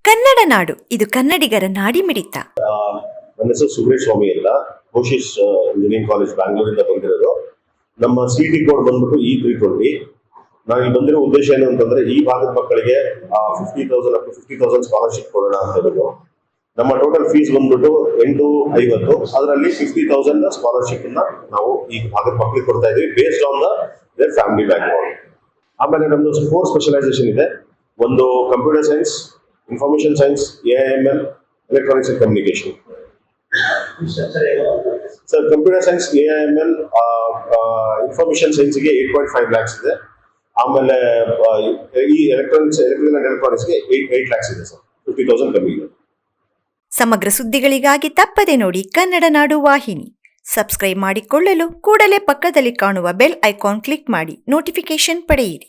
ಕನ್ನಡ ನಾಡು, ಇದು ಕನ್ನಡಿಗರ ನಾಡಿಮಿಡಿತ. ನನ್ನ ಹೆಸರು ಸುಬ್ರೇಶ್ ಸ್ವಾಮಿ ಅಂತ, ಕೋಶಿಶ್ ಇಂಜಿನಿಯರಿಂಗ್ ಕಾಲೇಜ್ ಬ್ಯಾಂಗ್ಳೂರಿಂದ ಬಂದಿರೋದು. ನಮ್ಮ ಸಿಟಿ ಕೋಡ್ ಬಂದ್ಬಿಟ್ಟು E320. ನಾನು ಇಲ್ಲಿ ಬಂದಿರೋ ಉದ್ದೇಶ ಏನು ಅಂತಂದ್ರೆ, ಈ ಭಾಗದ ಮಕ್ಕಳಿಗೆ 50,000 up to 50,000 ಸ್ಕಾಲರ್ಶಿಪ್ ಕೊಡೋಣ ಅಂತ ಇರೋದು. ನಮ್ಮ ಟೋಟಲ್ ಫೀಸ್ ಬಂದ್ಬಿಟ್ಟು 850. ಅದರಲ್ಲಿ 50,000 ಸ್ಕಾಲರ್ಶಿಪ್ ನಾವು ಈ ಭಾಗದ ಮಕ್ಕಳಿಗೆ ಕೊಡ್ತಾ ಇದೀವಿ, based on their family background. ಆಮೇಲೆ ನಮ್ದು 4 ಸ್ಪೆಷಲೈಸೇಷನ್ ಇದೆ. ಒಂದು computer science, information science, AIML, electronics and communication. Sir, computer science, AIML, information ಸೈನ್ಸ್ಗೆ 8.5 lakhs ಇದೆ. ಆಮೇಲೆ ಈ ಎಲೆಕ್ಟ್ರಾನಿಕ್ಸ್ಗೆ 8 lakhs ಇದೆ ಸರ್. 50,000 ಕಮ್ಮಿ ಇದೆ. ಸಮಗ್ರ ಸುದ್ದಿಗಳಿಗಾಗಿ ತಪ್ಪದೆ ನೋಡಿ ಕನ್ನಡ ನಾಡು ವಾಹಿನಿ. ಸಬ್ಸ್ಕ್ರೈಬ್ ಮಾಡಿಕೊಳ್ಳಲು ಕೂಡಲೇ ಪಕ್ಕದಲ್ಲಿ ಕಾಣುವ ಬೆಲ್ ಐಕಾನ್ ಕ್ಲಿಕ್ ಮಾಡಿ ನೋಟಿಫಿಕೇಶನ್ ಪಡೆಯಿರಿ.